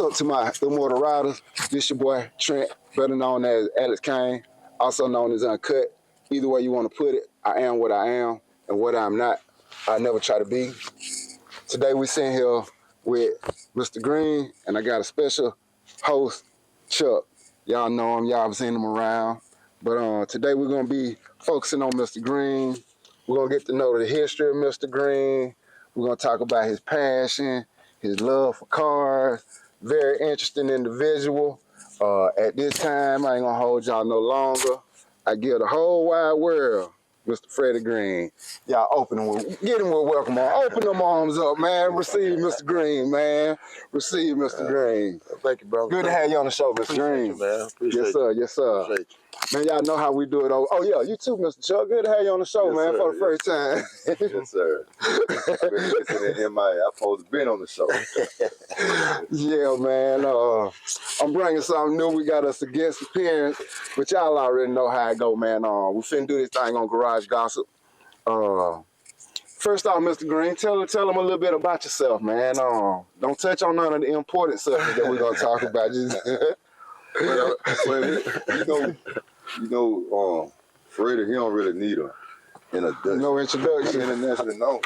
up to my Immortal Ridahs? This your boy Trent, better known as Alex Kane, also known as Uncut. Either way you want to put it, I am what I am, and what I'm not, I never try to be. Today we sitting here with Mr. Green, and I got a special host, Chuck. Y'all know him, y'all have seen him around. But today we're gonna be focusing on Mr. Green. We're gonna get to know the history of Mr. Green. We're gonna talk about his passion, his love for cars. Very interesting individual. At this time, I ain't gonna hold y'all no longer. I give the whole wide world Mr. Freddie Green. Y'all get him with welcome on. Open them arms up, man. Receive Mr. Green, man. Receive Mr. Green. Thank you, brother. Good to have you on the show, Mr. Green. You, man. Appreciate yes, sir. Yes, sir. Appreciate you. Man, y'all know how we do it. Oh, yeah, you too, Mr. Chuck. Good to have you on the show, yes, man, sir. for the first time. Yes, sir. I've supposed to been on the show. Yeah, man. I'm bringing something new. We got us a guest appearance, but y'all already know how it go, man. We finna do this thing on Garage Gossip. First off, Mr. Green, tell them a little bit about yourself, man. Don't touch on none of the important subjects that we're gonna talk about. Freddie, he don't really need an introduction. No introduction. Internationally known.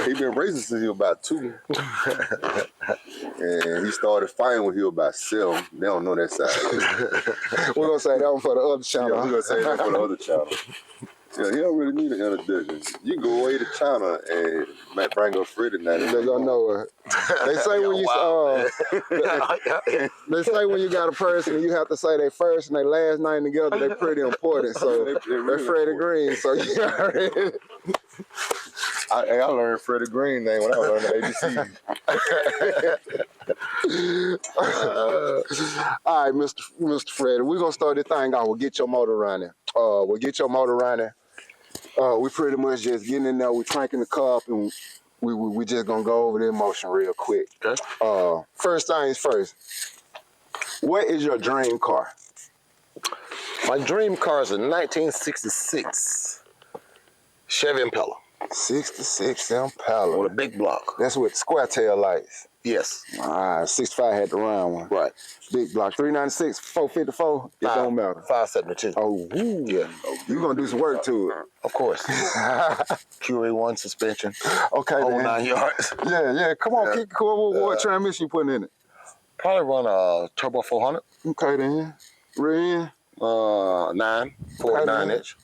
He been racing since he was about 2. And he started fighting when he was about 7. They don't know that side. We're gonna say that one for the other channel. Yeah, we're gonna say that for the other channel. Yeah, he don't really need an introduction. You go away to China and might bring up Freddie now. They're gonna know it. They say when you they say when you got a person and you have to say their first and their last name together, they're pretty important. So they're Freddie Green. So you already. I learned Freddie Green name when I learned the ABC. All right, Mr. Freddie, we're gonna start this thing out. We'll get your motor running. We pretty much just getting in there. We cranking the car up, and we just gonna go over the emotion real quick. Okay. First things first. What is your dream car? My dream car is a 1966 Chevy Impala. 66 Impala. With a big block. That's with square tail lights. Yes. 65 had the round one. Right. Big block. 396, 454, it don't matter. 572. Oh, woo. Yeah. You're going to do some work to it. Of course. QA1 suspension. Okay, Whole man. 9 yards. Yeah. Come on, keep it cool. What transmission you putting in it? Probably run a Turbo 400. Okay, then. Rear end? 9 inch.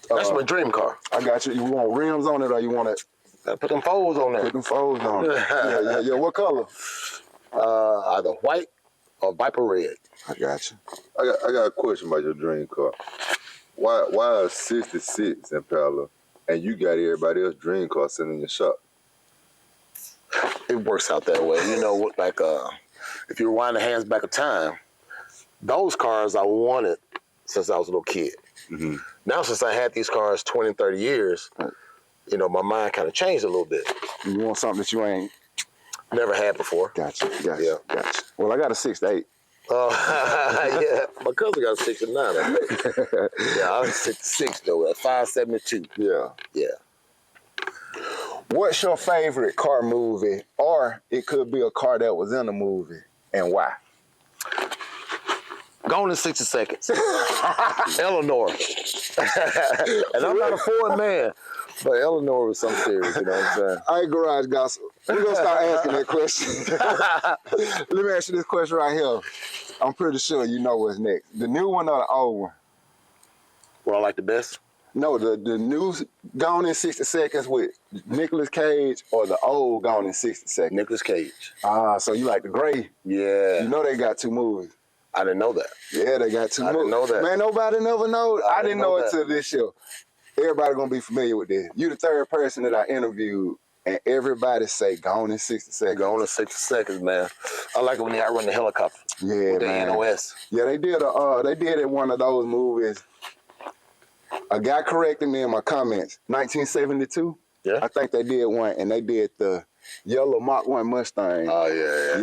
That's my dream car. I got you. You want rims on it or you want it? Put them folds on there. Put them folds on it. Yeah. What color? Either white or Viper red. I got you. I got a question about your dream car. Why a 66 Impala and you got everybody else's dream car sitting in your shop? It works out that way. You know, like if you rewind the hands back of time, those cars I wanted since I was a little kid. Mm-hmm. Now, since I had these cars 20, 30 years, you know, my mind kind of changed a little bit. You want something that you ain't never had before. Gotcha. Yeah. Gotcha. Well, I got a 68. Yeah, my cousin got a 69. I think. Yeah, I was 66 though, at 572. Yeah. What's your favorite car movie? Or it could be a car that was in a movie, and why? Gone in 60 seconds. Eleanor. And I'm not a Ford man, but Eleanor was something serious, you know what I'm saying? All right, Garage Gossip. We're going to start asking that question. Let me ask you this question right here. I'm pretty sure you know what's next. The new one or the old one? What I like the best? No, the new Gone in 60 Seconds with Nicolas Cage or the old Gone in 60 Seconds? Nicolas Cage. So you like the gray? Yeah. You know they got 2 movies. I didn't know that. Yeah, they got 2 movies. I didn't know that. Man, nobody never know. I didn't know it that. till this show. Everybody gonna be familiar with this. You the 3rd person that I interviewed, and everybody say Gone in 60 Seconds. Gone in 60 seconds, man. I like it when they outrun the helicopter. Yeah, with man. the NOS. Yeah, they did in one of those movies. A guy corrected me in my comments. 1972. Yeah. I think they did one, and they did the yellow Mach 1 Mustang. Oh, yeah.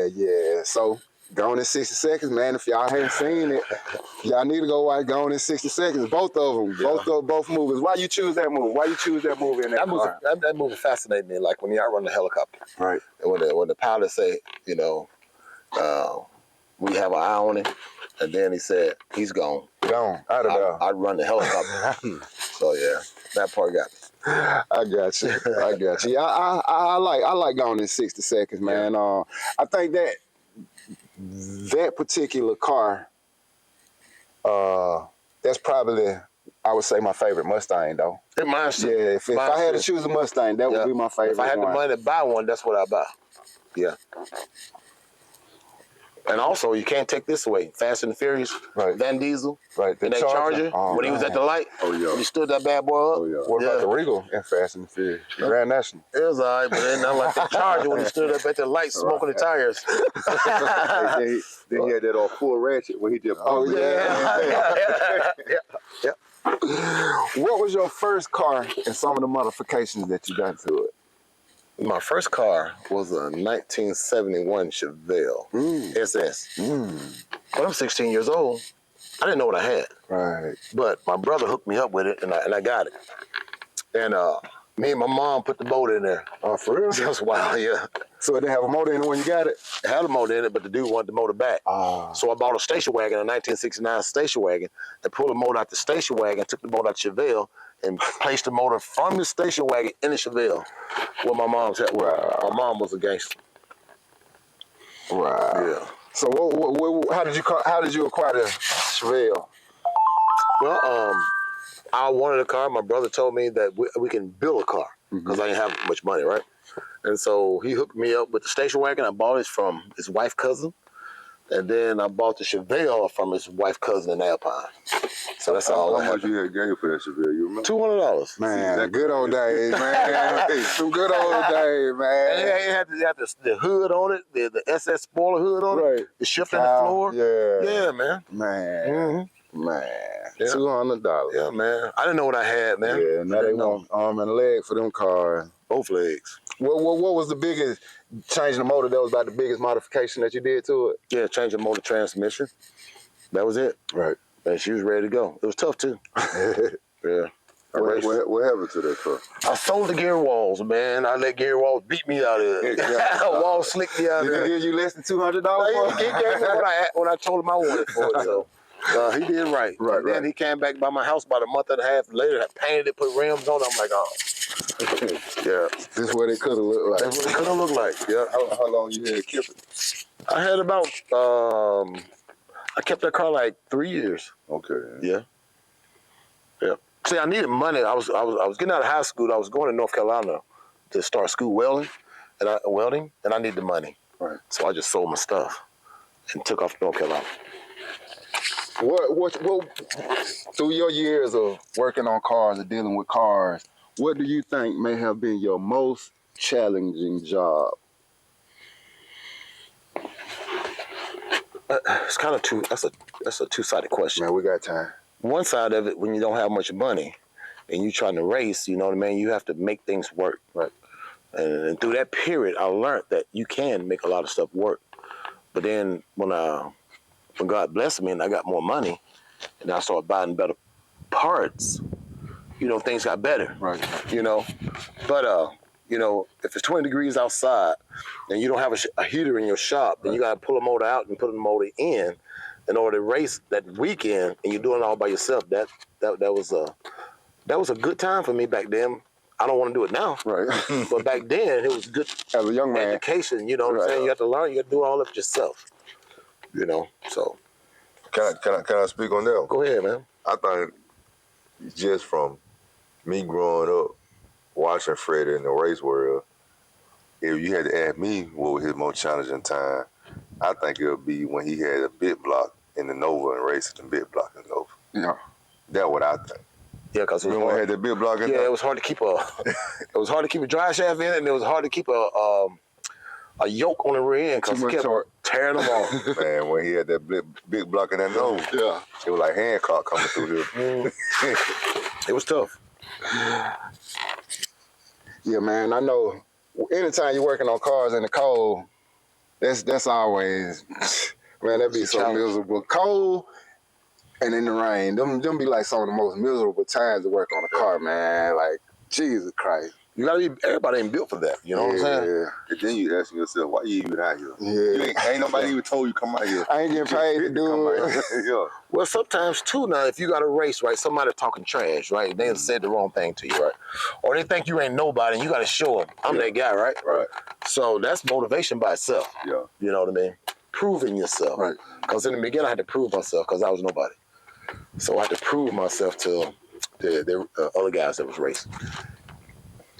Yeah. So Gone in 60 Seconds, man. If y'all haven't seen it, y'all need to go watch Gone in 60 Seconds. Both of them, both movies. Why you choose that movie? Why you choose that movie in that car? That movie fascinated me. Like when y'all run the helicopter, Right. and when the pilot say, you know, we have an eye on him, and then he said he's gone. Gone out of there. I'd run the helicopter. So yeah, that part got me. I got you. I got you. I like Gone in 60 Seconds, man. I think that particular car, that's probably, I would say, my favorite Mustang, though. Mine too. Yeah, if I had to choose a Mustang, that would be my favorite. If I had the money to buy one, that's what I'd buy. Yeah. And also, you can't take this away. Fast and the Furious, right. Van Diesel, right. and that Charger, when he was at the light, when he stood that bad boy up. Oh, yeah. What about the Regal in Fast and the Furious? Grand National. It was all right, but then not like the Charger when he stood up at the light smoking the tires. Then he had that on full ratchet when he just... Yeah. What was your first car and some of the modifications that you done to it? My first car was a 1971 Chevelle SS. When I'm 16 years old, I didn't know what I had. Right. But my brother hooked me up with it, and I got it. And me and my mom put the motor in there. Oh, for real? That was wild, yeah. So it didn't have a motor in it when you got it? It had a motor in it, but the dude wanted the motor back. So I bought a station wagon, a 1969 station wagon, and pulled the motor out the station wagon, took the motor out the Chevelle, and placed the motor from the station wagon in the Chevelle where my mom's at. My mom was a gangster. Wow. Yeah. So how did you acquire the Chevelle? Well, I wanted a car. My brother told me that we can build a car because I didn't have much money, right? And so he hooked me up with the station wagon. I bought it from his wife's cousin. And then I bought the Chevelle from his wife's cousin in Alpine. So that's all I How had. much you had gave for that Chevelle, you remember? $200. Man, good old days, man. Some good old days, man. And it had the hood on it, the SS spoiler hood on it, the shifter in the floor. Yeah, man. Man. Man. Yeah. $200. Yeah, man. I didn't know what I had, man. Yeah, now they want arm and a leg for them cars. Both legs. What was the biggest, changing the motor, that was about the biggest modification that you did to it? Yeah, change the motor transmission. That was it. Right. And she was ready to go. It was tough, too. Yeah. What happened to that car? I sold the gear walls, man. I let gear walls beat me out of it. Walls slicked me out of Did it. he give you less than $200 He gave me what I told him I wanted for it, so he did right. And then he came back by my house about a month and a half later, painted it, put rims on it. I'm like, oh. Yeah. This is what it could have looked like. That's what it could have looked like, yeah. How long you had kept it? I had about, I kept that car like 3 years. Okay. Yeah. Yeah. See, I needed money. I was getting out of high school. I was going to North Carolina to start school welding, and I needed the money. Right. So I just sold my stuff and took off to North Carolina. What through your years of working on cars or dealing with cars, what do you think may have been your most challenging job? It's kind of that's a two-sided question. Man, we got time. One side of it, when you don't have much money and you're trying to race, you know what I mean, you have to make things work. Right. And through that period, I learned that you can make a lot of stuff work. But then when God blessed me and I got more money and I started buying better parts, you know, things got better. Right. You know, but you know, if it's 20 degrees outside and you don't have a heater in your shop, then you got to pull a motor out and put a motor in order to race that weekend, and you're doing it all by yourself. That was a good time for me back then. I don't want to do it now, Right. but back then it was good As a young man. education. You know what I'm saying? You have to learn. You have to do all of it yourself. You know, so. Can I speak on that? Go ahead, man. I think just from me growing up, watching Freddie in the race world, if you had to ask me what was his most challenging time, I think it would be when he had a bit block in the Nova and racing the bit block in the Nova. Yeah. That's what I think. Yeah, because Remember when he had the bit block in yeah, there? it was hard to keep a drive shaft in it, and it was hard to keep a yoke on the rear end because Too he much kept torque. tearing them off. Man, when he had that big block in that Nova, Yeah. it was like Hancock coming through here. It was tough. Yeah, man. I know anytime you're working on cars in the cold, that's always Man, that be so miserable. Cold and in the rain. Them be like some of the most miserable times to work on a car, man. Like, Jesus Christ. You gotta be, everybody ain't built for that. You know what I'm saying? Yeah. And then you asking yourself, why you even out here? Yeah. Ain't nobody even told you come out here. I ain't getting paid to do it. Yeah. Well, sometimes too now, if you got a race, right, somebody talking trash, right, they said the wrong thing to you, right, or they think you ain't nobody, and you got to show them, I'm that guy, right? Right. So that's motivation by itself. Yeah. You know what I mean? Proving yourself. Right. Because in the beginning, I had to prove myself because I was nobody. So I had to prove myself to the other guys that was racing.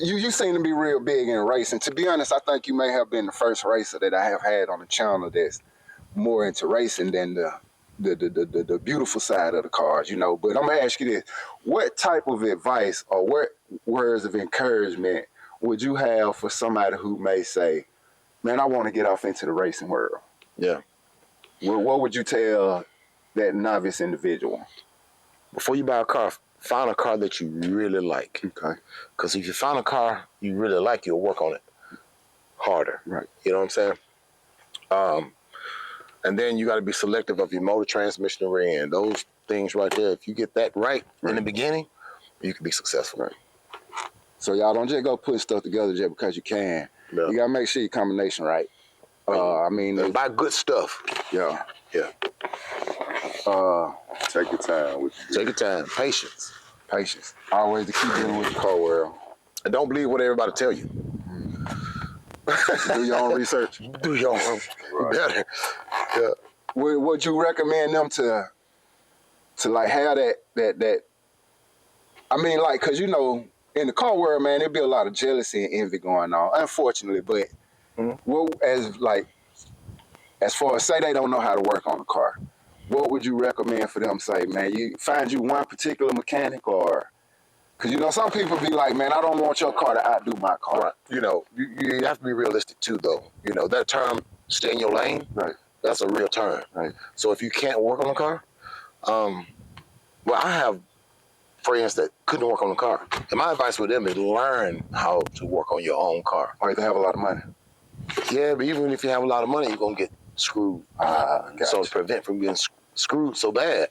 You seem to be real big in racing. To be honest, I think you may have been the first racer that I have had on the channel that's more into racing than the beautiful side of the cars, you know. But I'm gonna ask you this: what type of advice or what words of encouragement would you have for somebody who may say, "Man, I want to get off into the racing world"? Yeah. What would you tell that novice individual? Before you buy a car, find a car that you really like. Okay. Because if you find a car you really like, you'll work on it harder. Right. You know what I'm saying? And then you got to be selective of your motor, transmission, and rear end. Those things right there, if you get that right in the beginning, you can be successful. Right. So y'all don't just go put stuff together just because you can. Yeah. You got to make sure your combination right. And buy good stuff. Yeah. Yeah. Take your time with you. Take your time. Patience. Patience. Always the key dealing with the car world. And don't believe what everybody tell you. Do your own research. Do your own. Better. Yeah. Would you recommend them to like have that? I mean, like, cause you know, in the car world, man, there'd be a lot of jealousy and envy going on. Unfortunately, but as far as say they don't know how to work on a car, what would you recommend for them? Say, man, you find you one particular mechanic, or because you know some people be like, man, I don't want your car to outdo my car. Right. You know, you have to be realistic too, though. You know, that term, stay in your lane, Right. that's a real term. Right. So if you can't work on a car, well, I have friends that couldn't work on a car. And my advice with them is learn how to work on your own car. Or they have a lot of money. Yeah, but even if you have a lot of money, you're going to get screwed. Gotcha. So to prevent from getting screwed so bad,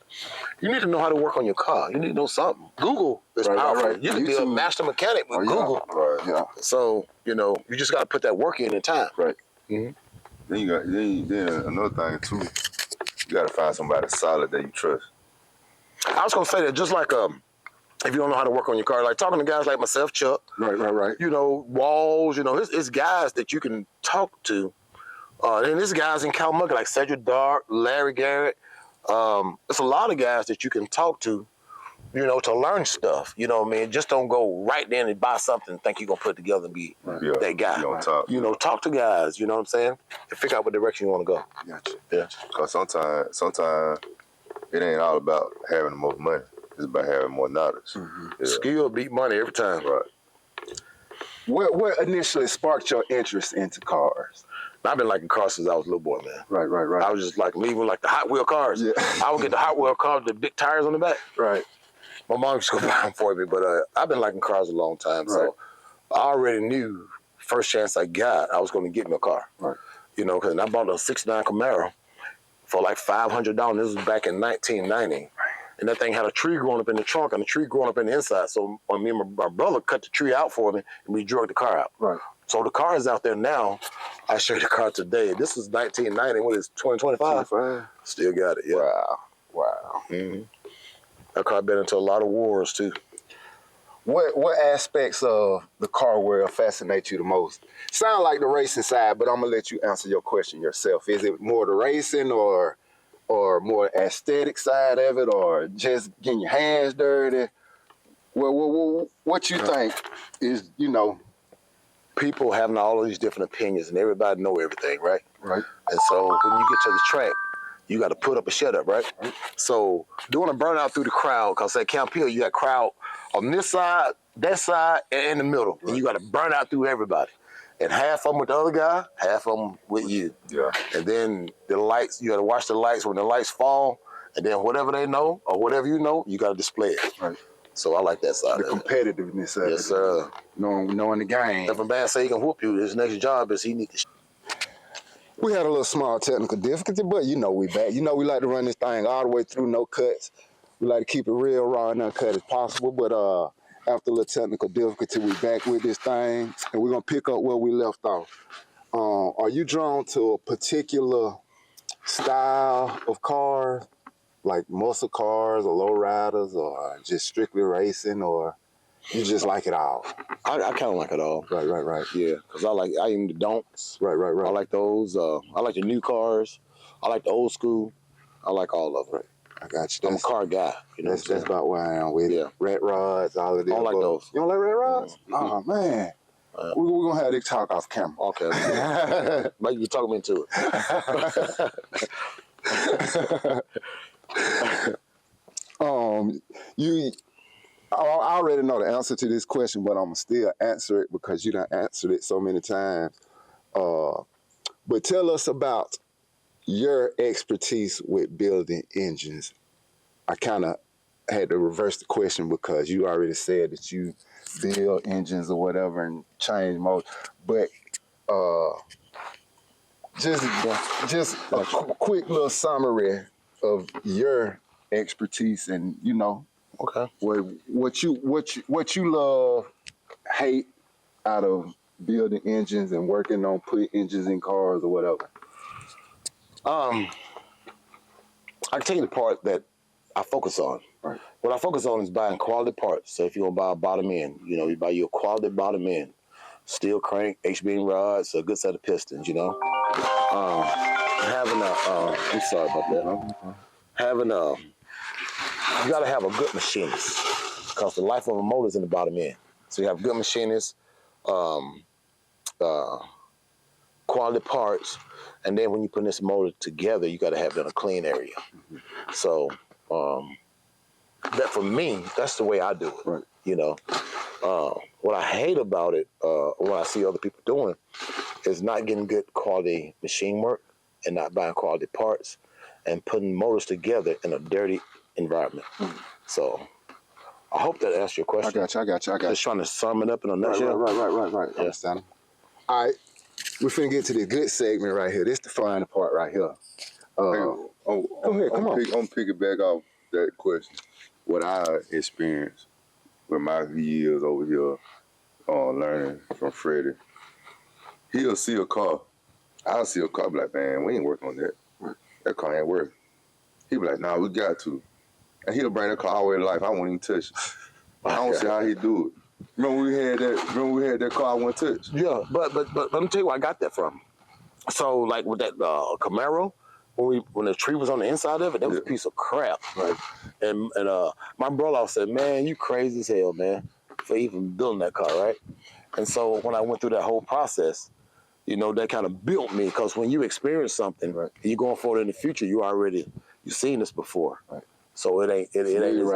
you need to know how to work on your car. You need to know something. Google is powerful. Right. You can be a master mechanic with Google. Right. Yeah. So, you know, you just got to put that work in time. Right. Then another thing too, you gotta find somebody solid that you trust. I was going to say that just like if you don't know how to work on your car, like talking to guys like myself, Chuck. Right. You know, Walls, you know, it's guys that you can talk to. And there's guys in Calmuck like Cedric Dart, Larry Garrett. It's a lot of guys that you can talk to, you know, to learn stuff. You know what I mean? Just don't go right there and buy something and think you're going to put it together and be that guy. Be on top. You know, talk to guys, you know what I'm saying? And figure out what direction you want to go. Gotcha. Yeah. Cause sometimes it ain't all about having the most money. It's about having more knowledge. Mm-hmm. Yeah. Skill beat money every time. Right. What initially sparked your interest into cars? I've been liking cars since I was a little boy, man. Right. I was just like leaving like the Hot Wheel cars. Yeah. I would get the Hot Wheel cars with the big tires on the back. Right. My mom used to go buy them for me, but I've been liking cars a long time. Right. So I already knew first chance I got, I was going to get me a car. Right. You know, because I bought a '69 Camaro for like $500. This was back in 1990. And that thing had a tree growing up in the trunk and a tree growing up in the inside. So me and my brother cut the tree out for me, and we drug the car out. Right. So the car is out there now. I show you the car today. This is 1990. What is it, 2025? Still got it, yeah. Wow. Mm-hmm. That car been into a lot of wars, too. What aspects of the car world fascinate you the most? Sound like the racing side, but I'm going to let you answer your question yourself. Is it more the racing or more aesthetic side of it, or just getting your hands dirty? Well, what you think is, you know... People having all of these different opinions, and everybody know everything, right? Right. And so when you get to the track, you got to put up a shut up, right? So doing a burnout through the crowd, because at Camp Hill, you got crowd on this side, that side, and in the middle. And you got to burn out through everybody. And half of them with the other guy, half of them with you. Yeah. And then the lights, you got to watch the lights when the lights fall, and then whatever they know or whatever you know, you got to display it. Right. So I like that side The of it. competitiveness of it. Yes, sir. Knowing the game. If a man say he can whoop you, his next job is he need to We had a little small technical difficulty, but you know we back. You know we like to run this thing all the way through, no cuts. We like to keep it real raw and uncut as possible, but after a little technical difficulty, we back with this thing, and we're gonna pick up where we left off. Are you drawn to a particular style of cars, like muscle cars or low riders, or just strictly racing, or you just like it all? I kind of like it all. Right. Yeah, because I even the don'ts. Right. I like those. I like the new cars. I like the old school. I like all of them. Right. I got you. I'm a car guy. You know That's about where I am with it. Red rods, all of this. I don't like those. You don't like red rods? Oh, man. We're going to have this talk off camera. Okay. But you talk me into it. I already know the answer to this question, but I'm going to still answer it because you done answered it so many times. But tell us about your expertise with building engines. I kind of had to reverse the question because you already said that you build engines or whatever and change motors. But just a quick little summary of your expertise and, you know, Okay. what you love, hate out of building engines and working on putting engines in cars or whatever. I can tell you the part that I focus on. Right. What I focus on is buying quality parts. So if you want to buy a bottom end, you know, you buy your quality bottom end, steel crank, H-beam rods, a good set of pistons, you know. Having I'm sorry about that. Having you got to have a good machinist because the life of a motor is in the bottom end. So you have good machinists, quality parts, and then when you put this motor together, you got to have it in a clean area. So that for me, that's the way I do it. Right. You know, what I hate about it, what I see other people doing, is not getting good quality machine work and not buying quality parts and putting motors together in a dirty environment. So I hope that answers your question. I got you. Just trying to sum it up in a nutshell. Right. Yeah. Understand. All right, we're finna get to this good segment right here. This the fun part right here. Go ahead, come on. I'm picking back off that question. What I experienced with my years over here learning from Freddie, he'll see a car. I'll see a car, be like, man, we ain't working on that. That car ain't working. He'll be like, nah, we got to. And he'll bring that car all the way to life. I won't even touch it. I don't see how he do it. Remember we had that car I wouldn't touch? Yeah, but let me tell you where I got that from. So like with that Camaro, when the tree was on the inside of it, that was a piece of crap. Right. And my brother said, man, you crazy as hell, man, for even building that car, right? And so when I went through that whole process, you know, that kind of built me because when you experience something, right, and you're going forward in the future, you've seen this before. Right. So it ain't as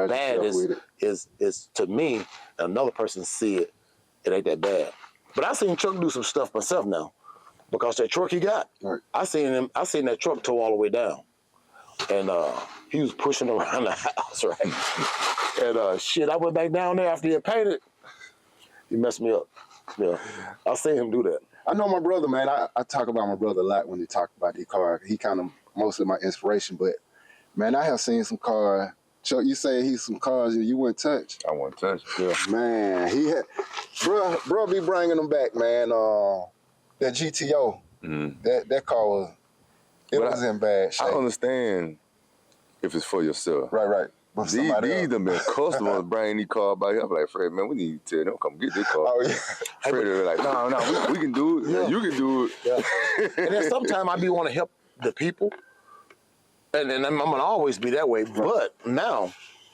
bad as to me. Another person see it, it ain't that bad. But I seen Chuck do some stuff myself now, because that truck he got, right, I seen that truck tow all the way down, and he was pushing around the house, right? And shit, I went back down there after he had painted. He messed me up. Yeah, I seen him do that. I know my brother, man. I talk about my brother a lot when he talk about the car. He kind of mostly my inspiration, but man, I have seen some cars. Chuck, you say he's some cars you wouldn't touch. I wouldn't touch. Yeah, man. He had, bro, be bringing them back, man. That GTO, that car was in bad shape. I understand if it's for yourself. Right. But These done been customers bringing these cars by here. I'm like, Fred, man, we need to tell them come get this car. Oh yeah. Fred was like, no, we can do it. Yeah, you can do it. Yeah. And then sometimes I be want to help the people. And I'm going to always be that way. Right. But now,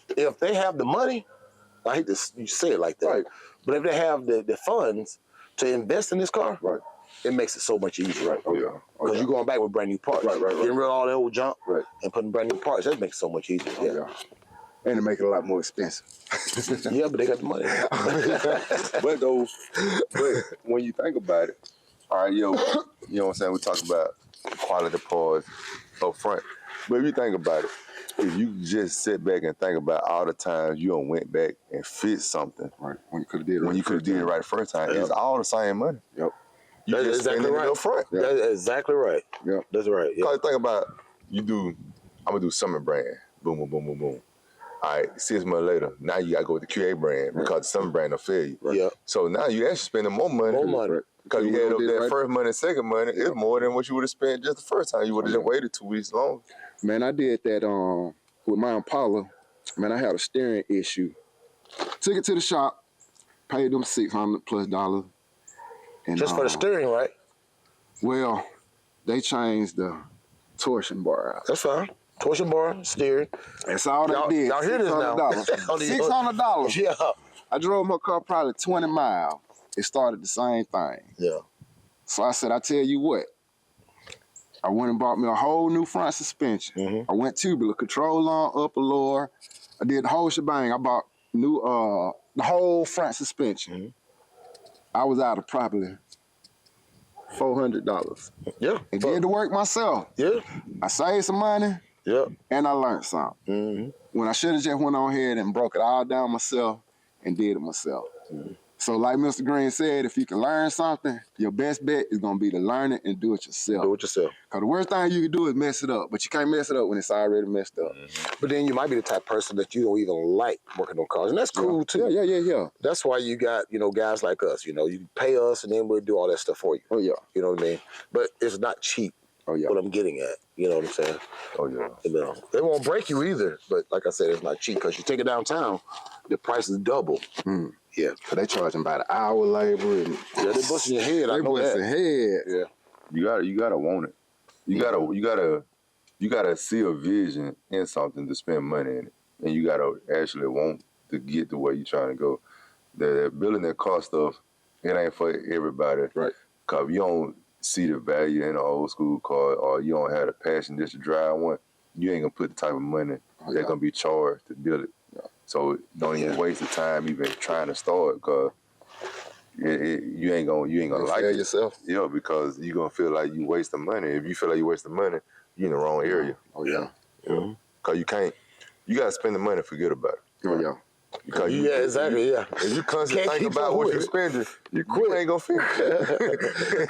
if they have the money, I hate to say it like that, right, but if they have the funds to invest in this car, right, it makes it so much easier. Right. Oh, yeah. Because you're going back with brand new parts. Right. Getting rid of all that old junk, right, and putting brand new parts, that makes it so much easier. Oh, yeah. And to make it a lot more expensive. Yeah, but they got the money. but when you think about it, all right, you know what I'm saying? We talk about quality parts up front. But if you think about it, if you just sit back and think about all the times you done went back and fixed something, right, when you could have did it right the first time, it's all the same money. Yep. You That's just exactly spending right. it up front. Yeah. That's exactly right. Yeah. That's right. Yeah. Cause think about I'm gonna do summer brand. Boom, boom, boom, boom, boom. All right, 6 months later, now you gotta go with the QA brand because the summer brand will fail you. Right. Yeah. So now you actually spending more money. More money. Right. Because you had up that Right. first money and second money, it's more than what you would have spent just the first time. You would have just waited 2 weeks longer. Man, I did that with my Impala. Man, I had a steering issue. Took it to the shop, paid them $600+. And, Just for the steering, right? Well, they changed the torsion bar out. That's fine. Torsion bar, steering. That's all they did. Y'all hear this now? $600. Yeah. I drove my car probably 20 miles. It started the same thing. Yeah. So I said, I tell you what. I went and bought me a whole new front suspension. Mm-hmm. I went tubular, control arm, upper, lower. I did the whole shebang. I bought the whole front suspension. Mm-hmm. I was out of probably $400. Yeah. And did the work myself. Yeah. I saved some money Yeah. and I learned something. Mm-hmm. When I should have just went on ahead and broke it all down myself and did it myself. Mm-hmm. So like Mr. Green said, if you can learn something, your best bet is going to be to learn it and do it yourself. Do it yourself. Because the worst thing you can do is mess it up, but you can't mess it up when it's already messed up. But then you might be the type of person that you don't even like working on cars. And that's cool too. Yeah. That's why you got, guys like us, you pay us and then we'll do all that stuff for you. Oh, yeah. You know what I mean? But it's not cheap. Oh, yeah. What I'm getting at. You know what I'm saying? Oh, yeah. They won't break you either. But like I said, it's not cheap because you take it downtown, the price is double. Mm. Yeah. But they charging by the hour labor. And Yeah, they busting your head. I they know busting that. head. Yeah. You gotta want it. You gotta see a vision in something to spend money in it. And you gotta actually want to get to where you're trying to go. The building that car stuff, it ain't for everybody. Right. Cause if you don't see the value in an old school car or you don't have the passion just to drive one, you ain't gonna put the type of money that's gonna be charged to build it. Yeah. So don't even waste the time even trying to start because you ain't gonna like it yourself. Yeah, because you're gonna feel like you wasting money. If you feel like you wasting money, you're in the wrong area. Oh, yeah. Yeah. Cause you gotta spend the money and forget about it. Oh, yeah. Because Exactly, yeah. If you constantly Can't think keep about up what with you're it. spending, you ain't gonna finish it.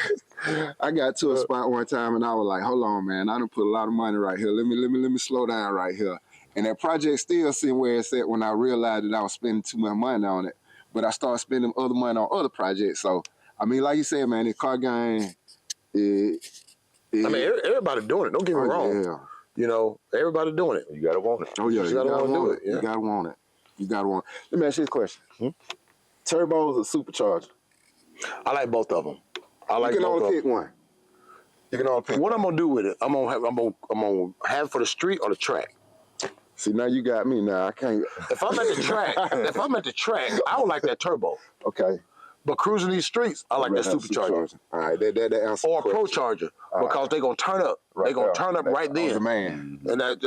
I got to a spot one time and I was like, hold on, man. I done put a lot of money right here. Let me slow down right here. And that project still sitting where it's at when I realized that I was spending too much money on it. But I started spending other money on other projects. So, I mean, like you said, man, the car game, everybody doing it. Don't get me wrong. Yeah. Everybody doing it. You gotta want it. Oh, yeah. You gotta wanna do it, yeah. You gotta want it. You gotta want it. Let me ask you this question. Turbos or supercharged? I like both of them. You can only pick one. You can only pick. What I'm gonna do with it? I'm gonna have it for the street or the track. See, now you got me. Now I can't. If I'm at the track, I would like that turbo. Okay. But cruising these streets, I like that supercharger. All right, that answers Or a the pro question. charger. Because they're gonna turn up. They're gonna turn up right On then. demand. And that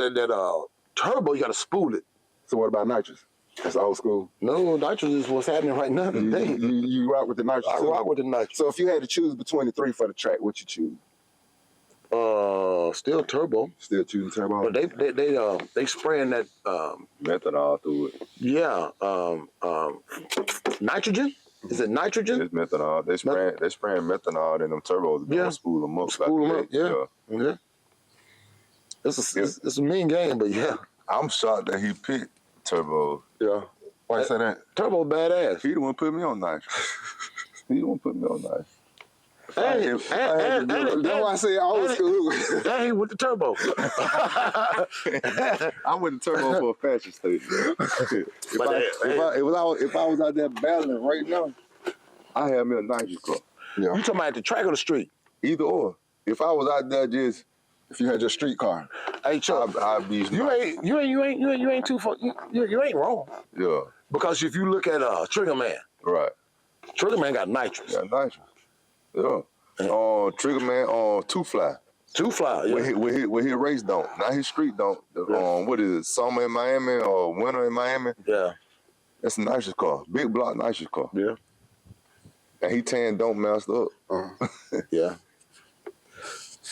turbo, you gotta spool it. So what about nitrous? That's old school. No, nitrous is what's happening right now today. You rock with the nitrous. I too? rock with the nitrous. So if you had to choose between the three for the track, what you choose? Still turbo. Still choosing turbo. But they spraying that methanol through it. Nitrogen? Is it nitrogen? It's methanol. They spraying methanol in them turbos. Yeah. Spool them up. Spool them up. Yeah. It's a mean game, but yeah. I'm shocked that he picked turbo. Yeah. Why you say that? Turbo badass. He the one put me on nitrous. He the one put me on nitrous. That's why I say old school. Hey, with the turbo. I'm with the turbo for a fashion statement. If I was out there battling right now, I have me a nitrous car. Yeah. You talking about at the track or the street? Either or. If I was out there just, If you had your street car. Hey, Chuck, I'd be. you ain't too far. You ain't wrong. Yeah. Because if you look at Trigger Man, Right. Trigger Man got nitrous. Yeah, nitrous. Yeah. Trigger Man, Two Fly. Two Fly. Yeah. With his race don't, not his street don't. What is it? Summer in Miami or winter in Miami? Yeah. That's a nitrous car. Big block nitrous car. Yeah. And he tan don't messed up. Yeah.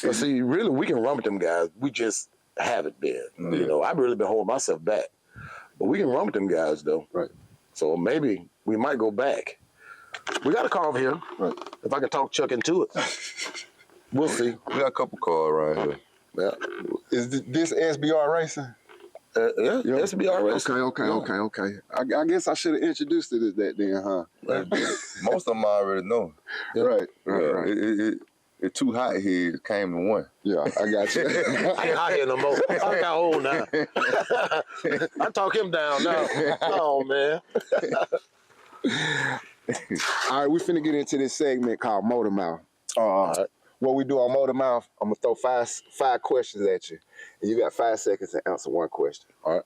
But see, really, we can run with them guys. We just haven't been. Yeah. I've really been holding myself back. But we can run with them guys, though. Right. So maybe we might go back. We got a car over here. Right. If I can talk Chuck into it, we'll see. We got a couple cars right here. Yeah, Is this SBR Racing? yeah. That's be all right. Okay. I guess I should have introduced it as that then, huh? Most of them I already know. Yeah. Right. It too hot here. It came to one. Yeah, I got you. I ain't out here no more. I got old now. I talk him down now. Oh man. All right, we finna get into this segment called Motor Mouth. Right. What we do on Motor Mouth, I'm gonna throw five questions at you, and you got 5 seconds to answer one question. All right.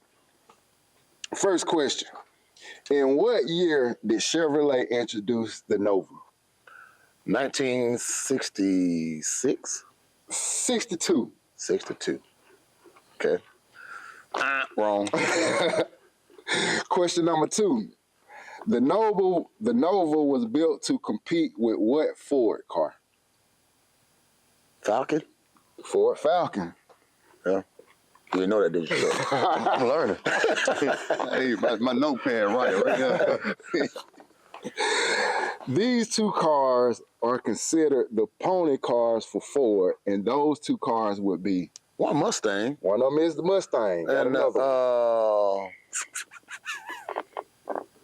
First question: in what year did Chevrolet introduce the Nova? 1966, 62. 62. Okay. Wrong. Question number 2: the Nova was built to compete with what Ford car? Falcon. Ford Falcon. Yeah. You didn't know that, didn't you? I'm learning. Hey, my notepad right here. These 2 cars are considered the pony cars for Ford, and those 2 cars would be, One Mustang. one of them is the Mustang. Got And another one.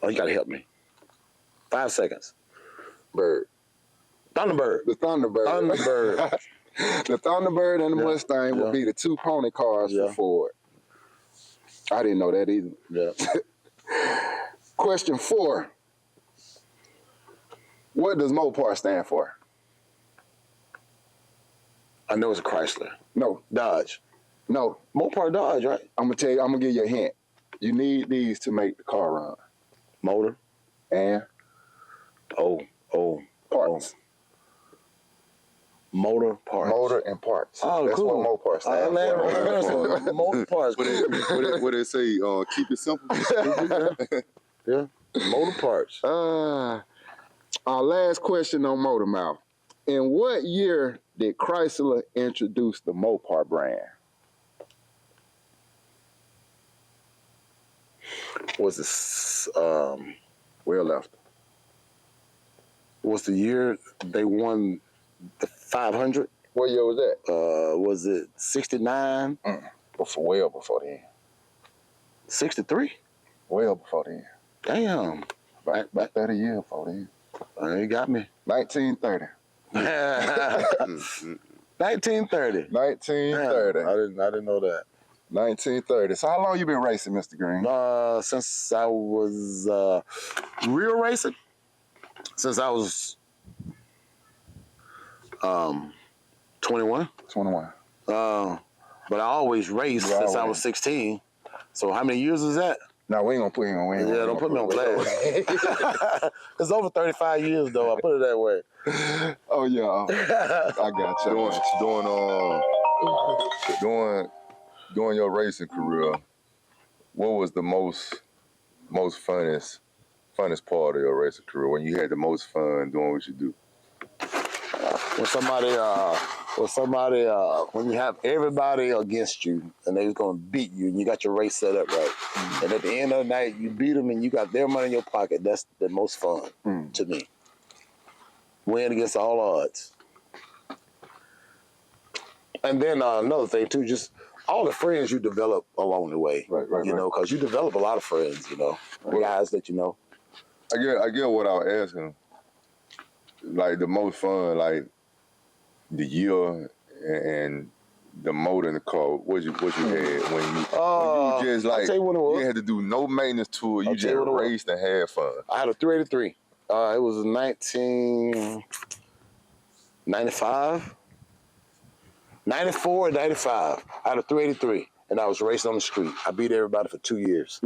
oh, you gotta help me. 5 seconds. Bird. Thunderbird. The Thunderbird. Thunderbird. The Thunderbird and the Yeah, Mustang would yeah. be the 2 pony cars Yeah. for Ford. I didn't know that either. Yeah. Question 4: what does Mopar stand for? I know it's a Chrysler. No. Dodge. Mopar Dodge, right? I'm gonna give you a hint. You need these to make the car run. Motor. And parts. Motor parts. Motor and parts. Oh, That's cool. what Mopar stands for. Motor parts. What they say? Keep it simple. Yeah. Motor parts. Our last question on Motor Mouth. In what year did Chrysler introduce the Mopar brand? Was this Well left. was the year they won the 500? What year was that? Was it 69? Well before then. 63? Well before then. Damn. About 30 years before then. You got me. 1930. 1930. 1930. I didn't know that. 1930. So how long you been racing, Mr. Green? Since I was real racing, since I was 21. 21. But I always raced You since I always. was 16. So how many years is that? No, we ain't gonna put him on. Yeah, don't put me on blast. It's over 35 years though. I put it that way. Oh yeah, I got you. During your racing career, what was the most funnest part of your racing career? When you had the most fun doing what you do? When you have everybody against you and they're gonna beat you and you got your race set up right, and at the end of the night you beat them and you got their money in your pocket. That's the most fun to me. Win against all odds. And then another thing too, just all the friends you develop along the way. Right. You know, because you develop a lot of friends. You know, guys that you know. I get what I was asking. Like the most fun, like the year and the motor in the car. What you had when you just like I'll tell you what it was. you had to do no maintenance to it. You I'll tell you just what it was. raced and had fun. I had a 383. It was 1995. 94 and 95. I had a 383, and I was racing on the street. I beat everybody for 2 years.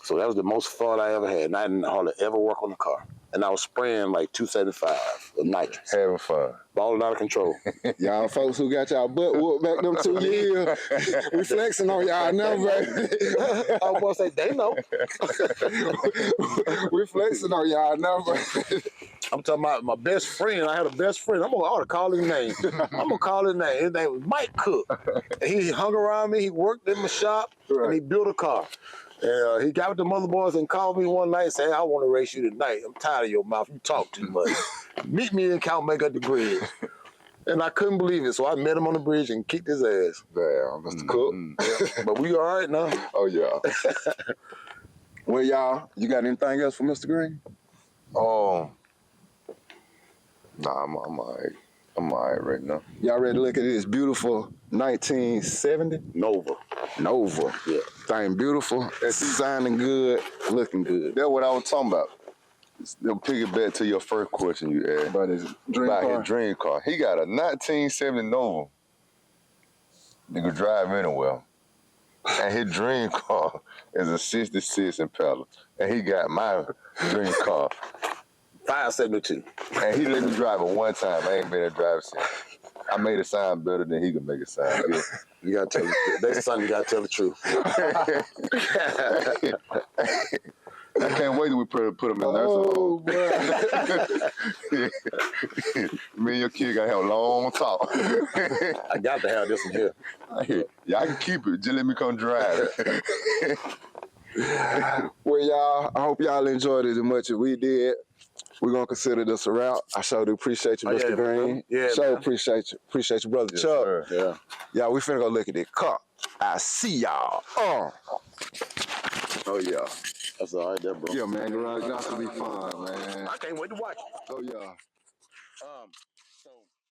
So that was the most fun I ever had, and I didn't hardly ever work on the car. And I was spraying like 275 of nitrous, Having fun. balling out of control. Y'all folks who got y'all butt whooped back them 2 years, we flexing on y'all now, baby. I was going to say, they know. We flexing on y'all now, baby. I'm talking about my best friend. I had a best friend. I ought to call his name. I'm going to call his name. His name was Mike Cook. And he hung around me. He worked in my shop, and he built a car. And he got with the mother boys and called me one night and said, "I want to race you tonight. I'm tired of your mouth. You talk too much. Meet me in Calmaker at the bridge." And I couldn't believe it, so I met him on the bridge and kicked his ass. Damn, Mr. Cook. Yeah. But we all right now. Oh, yeah. Well, y'all, you got anything else for Mr. Green? Nah, I'm all right. I'm all right right now. Y'all ready to look at this beautiful 1970 Nova. Nova? Yeah. Thing beautiful, it's sounding good, looking good. That's what I was talking about. They'll pick it back to your first question you asked. About his dream about car. his dream car. He got a 1970 Nova. He could drive anywhere. And his dream car is a 66 Impala. And he got my dream car. 572. And he let me drive it one time. I ain't been able to drive it since. I made it sound better than he could make it sound good. You gotta tell the next time you gotta tell the truth. I can't wait till we put him in there. Oh, boy. Me and your kid gotta have a long talk. I got to have this one here. Yeah, I can keep it. Just let me come drive it. Well, y'all, I hope y'all enjoyed it as much as we did. We're going to consider this a route. I sure do appreciate you, Oh, Mr. yeah, Green. yeah, Sure man. appreciate you. Appreciate you, Brother Yes, Chuck. sir. Yeah. Y'all, we finna go look at this car. I see y'all. Oh, yeah. That's all right there, bro. Yeah, man, the ride got to be fun, man. I can't wait to watch it. Oh, yeah.